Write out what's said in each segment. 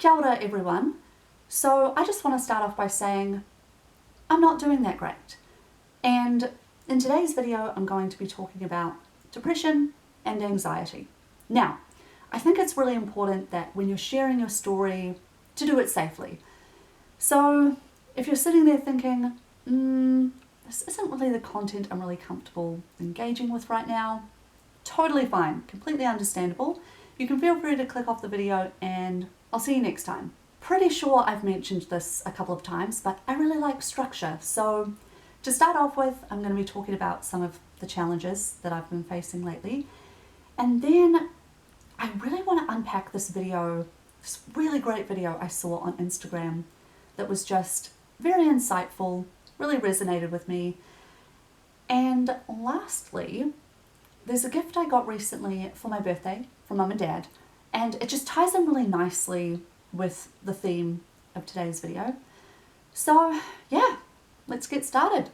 Kia ora everyone. So I just want to start off by saying I'm not doing that great. And in today's video, I'm going to be talking about depression and anxiety. Now, I think it's really important that when you're sharing your story, to do it safely. So if you're sitting there thinking, this isn't really the content I'm really comfortable engaging with right now, totally fine, completely understandable. You can feel free to click off the video and I'll see you next time. Pretty sure I've mentioned this a couple of times, but I really like structure. So to start off with, I'm going to be talking about some of the challenges that I've been facing lately. And then I really want to unpack this really great video I saw on Instagram that was just very insightful, really resonated with me. And lastly, there's a gift I got recently for my birthday from Mum and Dad, and it just ties in really nicely with the theme of today's video. So yeah, let's get started.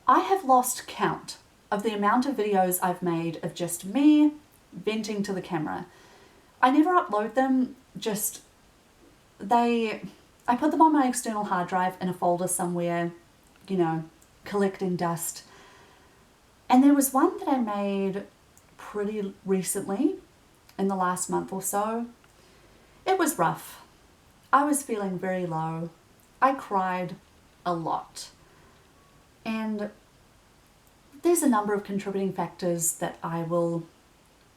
I have lost count of the amount of videos I've made of just me venting to the camera. I never upload them, I put them on my external hard drive in a folder somewhere, collecting dust. And there was one that I made pretty recently, in the last month or so. It was rough. I was feeling very low. I cried a lot. And there's a number of contributing factors that I will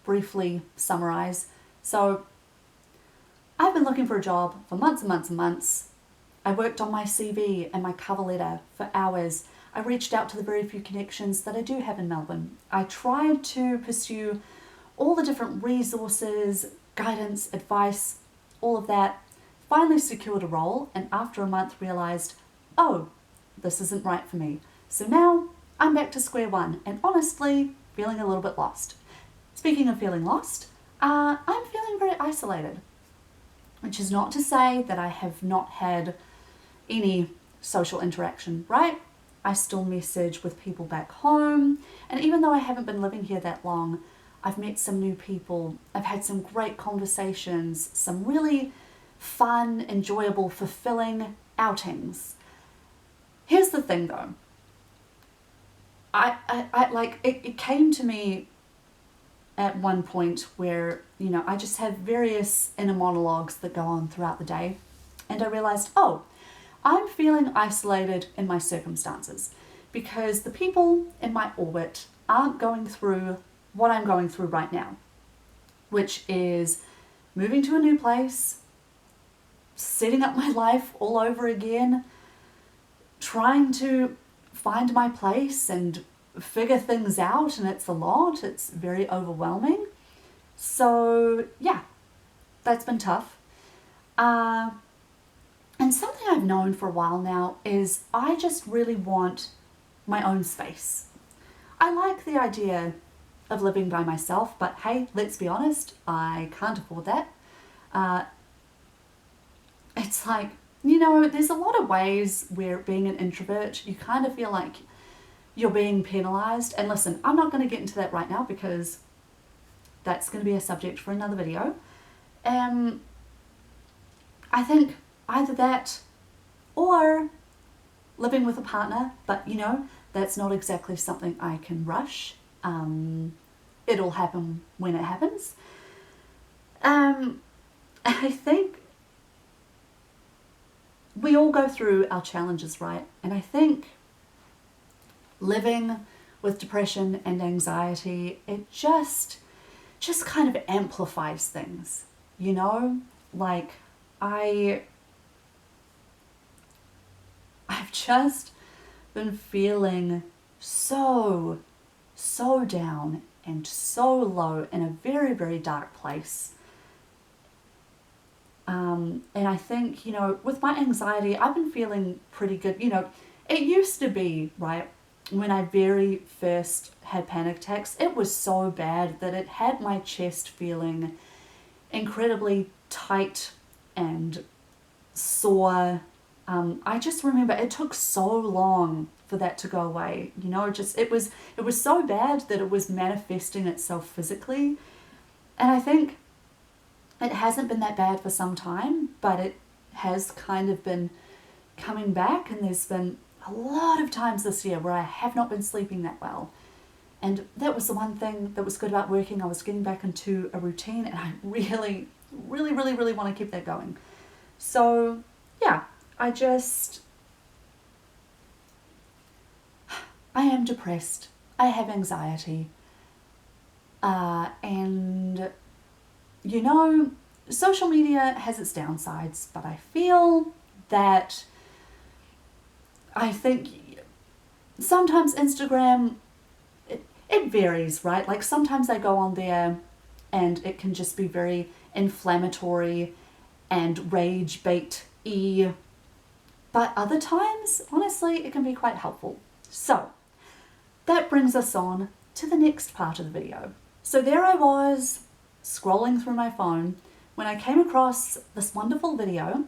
briefly summarize. So I've been looking for a job for months and months and months. I worked on my CV and my cover letter for hours. I reached out to the very few connections that I do have in Melbourne. I tried to pursue all the different resources, guidance, advice, all of that. Finally secured a role, and after a month realized, oh, this isn't right for me. So now I'm back to square one, and honestly, feeling a little bit lost. Speaking of feeling lost, I'm feeling very isolated, which is not to say that I have not had any social interaction, right? I still message with people back home, and even though I haven't been living here that long, I've met some new people. I've had some great conversations, some really fun, enjoyable, fulfilling outings. Here's the thing though. It came to me at one point where, I just have various inner monologues that go on throughout the day, and I realized, oh, I'm feeling isolated in my circumstances because the people in my orbit aren't going through what I'm going through right now, which is moving to a new place, setting up my life all over again, trying to find my place and figure things out, and it's a lot. It's very overwhelming. So yeah, that's been tough. And something I've known for a while now is I just really want my own space. I like the idea of living by myself, but hey, let's be honest, I can't afford that. It's like, there's a lot of ways where being an introvert, you kind of feel like you're being penalized. And listen, I'm not going to get into that right now because that's going to be a subject for another video. I think either that or living with a partner, but that's not exactly something I can rush. It'll happen when it happens. I think we all go through our challenges, right? And I think living with depression and anxiety, it just kind of amplifies things, like I've just been feeling so down and so low in a very, very dark place. And I think, with my anxiety, I've been feeling pretty good. It used to be, right, when I very first had panic attacks, it was so bad that it had my chest feeling incredibly tight and sore. I just remember it took so long for that to go away. It was so bad that it was manifesting itself physically. And I think it hasn't been that bad for some time, but has kind of been coming back, and there's been a lot of times this year where I have not been sleeping that well. And that was the one thing that was good about working. I was getting back into a routine, and I really, really, really, really want to keep that going. So yeah, I am depressed. I have anxiety. And you know, social media has its downsides, but I feel that I think sometimes Instagram, it varies, right? Like sometimes I go on there and it can just be very inflammatory and rage bait-y. But other times, honestly, it can be quite helpful. So that brings us on to the next part of the video. So there I was scrolling through my phone when I came across this wonderful video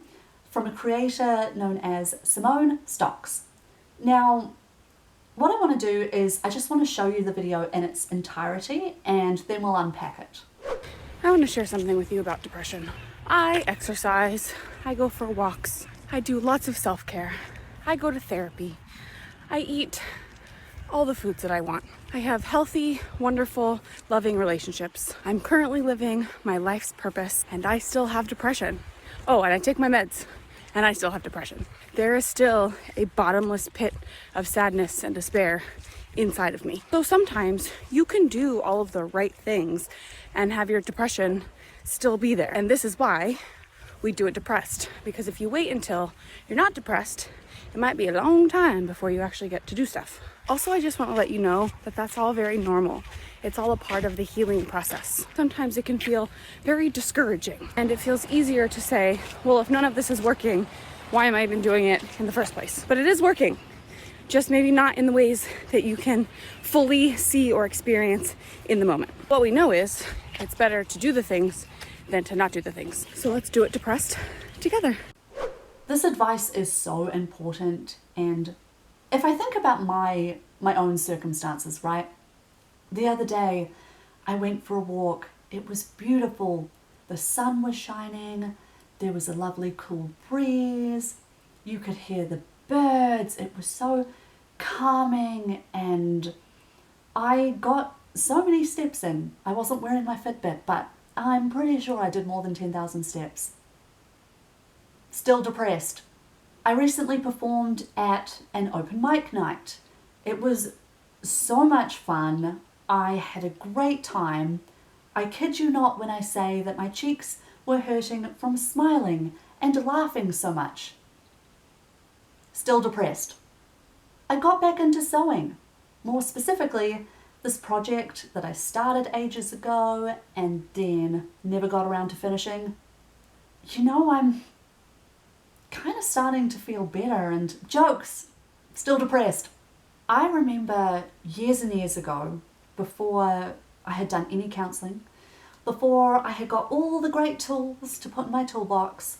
from a creator known as Simone Stocks. Now, what I want to do is I just want to show you the video in its entirety, and then we'll unpack it. I want to share something with you about depression. I exercise, I go for walks, I do lots of self-care, I go to therapy, I eat all the foods that I want. I have healthy, wonderful, loving relationships. I'm currently living my life's purpose, and I still have depression. Oh, and I take my meds, and I still have depression. There is still a bottomless pit of sadness and despair inside of me. So sometimes you can do all of the right things and have your depression still be there. And this is why we do it depressed. Because if you wait until you're not depressed, it might be a long time before you actually get to do stuff. Also, I just want to let you know that that's all very normal. It's all a part of the healing process. Sometimes it can feel very discouraging, and it feels easier to say, well, if none of this is working, why am I even doing it in the first place? But it is working, just maybe not in the ways that you can fully see or experience in the moment. What we know is it's better to do the things than to not do the things. So let's do it depressed together. This advice is so important, and if I think about my own circumstances, right? The other day, I went for a walk. It was beautiful. The sun was shining. There was a lovely cool breeze. You could hear the birds. It was so calming, and I got so many steps in. I wasn't wearing my Fitbit, but I'm pretty sure I did more than 10,000 steps. Still depressed. I recently performed at an open mic night. It was so much fun. I had a great time. I kid you not when I say that my cheeks were hurting from smiling and laughing so much. Still depressed. I got back into sewing. More specifically, this project that I started ages ago and then never got around to finishing. You know, I'm kind of starting to feel better, and jokes, still depressed. I remember years and years ago, before I had done any counselling, before I had got all the great tools to put in my toolbox,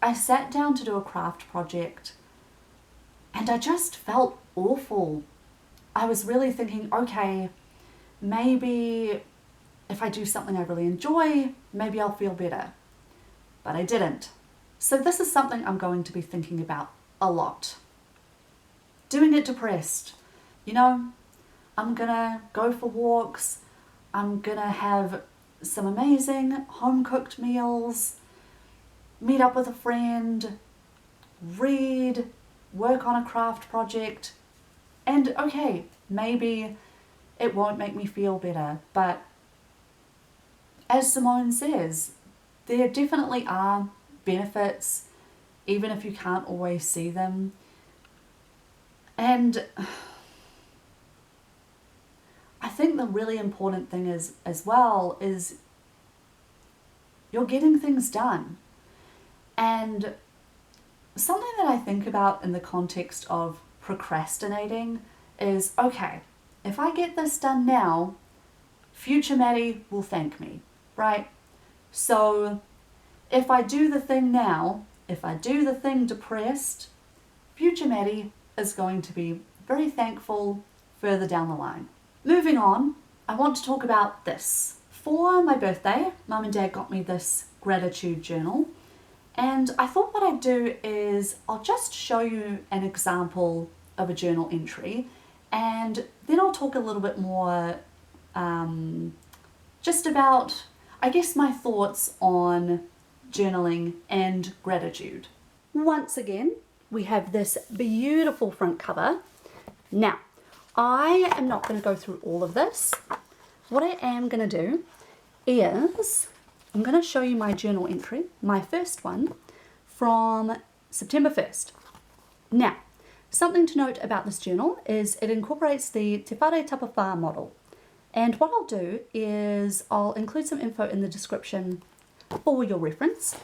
I sat down to do a craft project and I just felt awful. I was really thinking, okay, maybe if I do something I really enjoy, maybe I'll feel better. But I didn't. So this is something I'm going to be thinking about a lot. Doing it depressed. You know, I'm gonna go for walks. I'm gonna have some amazing home-cooked meals, meet up with a friend, read, work on a craft project, and okay, maybe it won't make me feel better, but as Simone says, there definitely are benefits, even if you can't always see them. And I think the really important thing is, as well, is you're getting things done. And something that I think about in the context of procrastinating is, okay, if I get this done now, future Maddie will thank me, right? So if I do the thing now, if I do the thing depressed, future Maddie is going to be very thankful further down the line. Moving on, I want to talk about this. For my birthday, Mum and Dad got me this gratitude journal, And I thought what I'd do is I'll just show you an example of a journal entry, and then I'll talk a little bit more just about, I guess, my thoughts on journaling and gratitude. Once again, we have this beautiful front cover. Now, I am not going to go through all of this. What I am going to do is I'm going to show you my journal entry, my first one from September 1st. Now, something to note about this journal is it incorporates the Te Whare Tapawhā model. And what I'll do is I'll include some info in the description for your reference.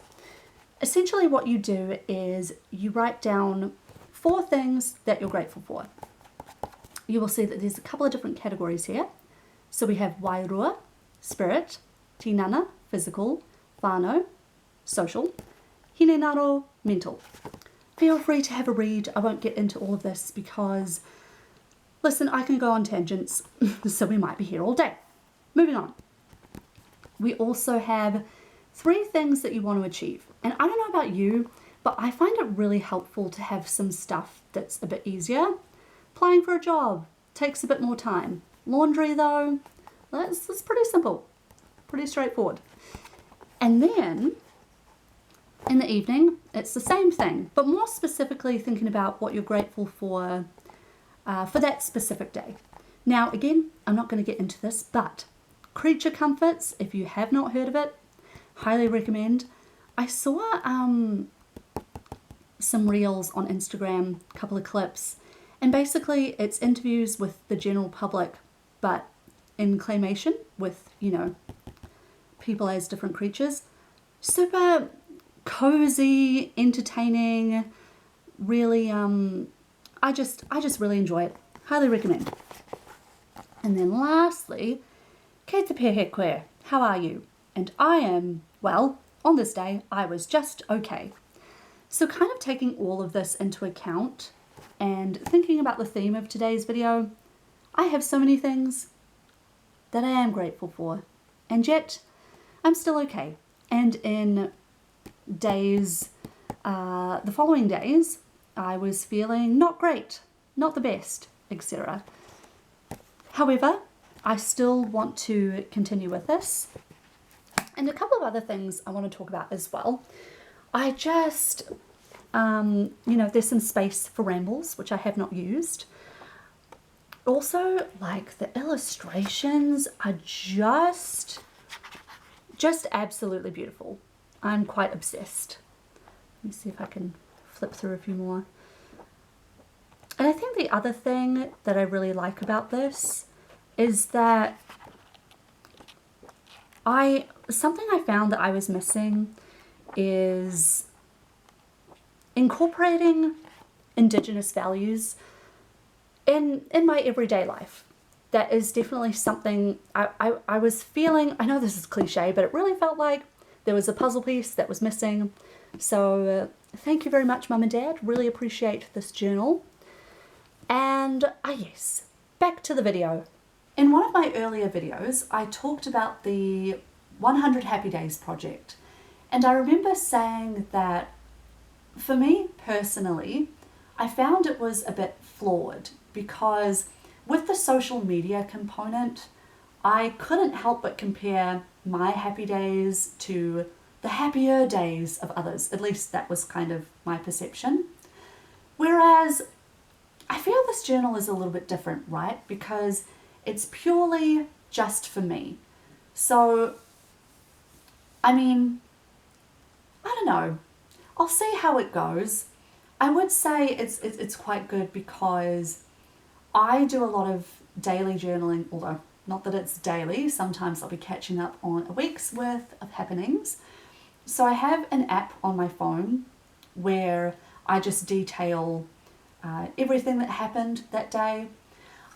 Essentially what you do is you write down 4 things that you're grateful for. You will see that there's a couple of different categories here. So we have wairua, spirit, tinana, physical, whānau, social, hinenaro, mental. Feel free to have a read. I won't get into all of this because, listen, I can go on tangents, so we might be here all day. Moving on. We also have 3 things that you want to achieve. And I don't know about you, but I find it really helpful to have some stuff that's a bit easier. Applying for a job takes a bit more time. Laundry though, that's pretty simple, pretty straightforward. And then in the evening, it's the same thing, but more specifically thinking about what you're grateful for that specific day. Now, again, I'm not going to get into this, but Creature Comforts, if you have not heard of it, highly recommend. I saw some reels on Instagram, a couple of clips, and basically it's interviews with the general public, but in claymation with, you know, people as different creatures. Super cozy, entertaining, really, I just really enjoy it. Highly recommend. And then lastly, Kei te pehe koe, how are you? And I am, well, on this day, I was just okay. So kind of taking all of this into account and thinking about the theme of today's video, I have so many things that I am grateful for, and yet I'm still okay. And in days, the following days, I was feeling not great, not the best, etc. However, I still want to continue with this. And a couple of other things I want to talk about as well. I just, you know, there's some space for rambles, which I have not used. Also, like, the illustrations are just absolutely beautiful. I'm quite obsessed. Let me see if I can flip through a few more. And I think the other thing that I really like about this is that something I found that I was missing is incorporating Indigenous values in my everyday life. That is definitely something I was feeling. I know this is cliche, but it really felt like there was a puzzle piece that was missing. So thank you very much, Mum and Dad. Really appreciate this journal. And yes, back to the video. In one of my earlier videos, I talked about the 100 Happy Days project. And I remember saying that for me personally, I found it was a bit flawed because with the social media component, I couldn't help but compare my happy days to the happier days of others. At least that was kind of my perception. Whereas I feel this journal is a little bit different, right? Because it's purely just for me. So, I mean, I don't know. I'll see how it goes. I would say it's quite good because I do a lot of daily journaling, although not that it's daily. Sometimes I'll be catching up on a week's worth of happenings. So I have an app on my phone where I just detail everything that happened that day.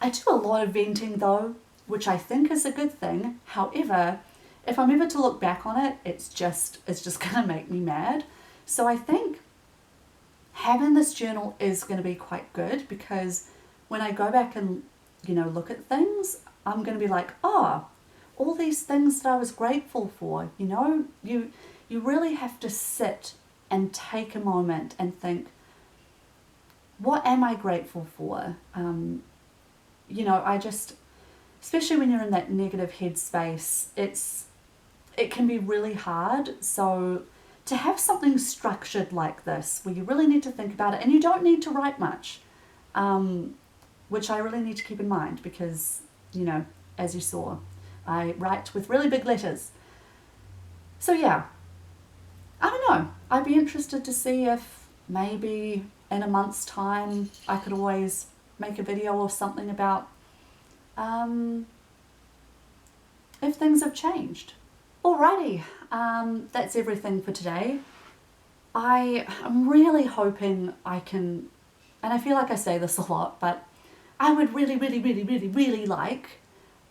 I do a lot of venting though, which I think is a good thing. However, if I'm ever to look back on it, it's just gonna make me mad. So I think having this journal is going to be quite good because when I go back and, you know, look at things, I'm going to be like, oh, all these things that I was grateful for, you know, you really have to sit and take a moment and think, what am I grateful for? You know, especially when you're in that negative headspace, it can be really hard. So to have something structured like this, where you really need to think about it, and you don't need to write much, which I really need to keep in mind because, you know, as you saw, I write with really big letters. So yeah, I don't know. I'd be interested to see if maybe in a month's time I could always make a video or something about if things have changed. Alrighty, that's everything for today. I am really hoping I can, and I feel like I say this a lot, but I would really like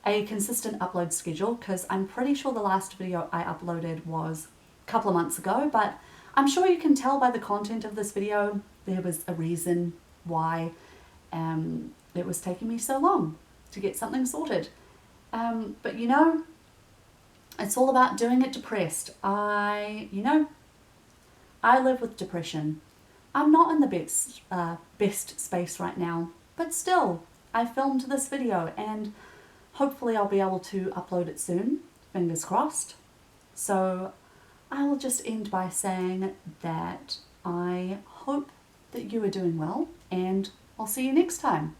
a consistent upload schedule, because I'm pretty sure the last video I uploaded was a couple of months ago, but I'm sure you can tell by the content of this video there was a reason why it was taking me so long to get something sorted. But you know, it's all about doing it depressed. I live with depression. I'm not in the best space right now, but still, I filmed this video and hopefully I'll be able to upload it soon, fingers crossed. So I will just end by saying that I hope that you are doing well, and I'll see you next time.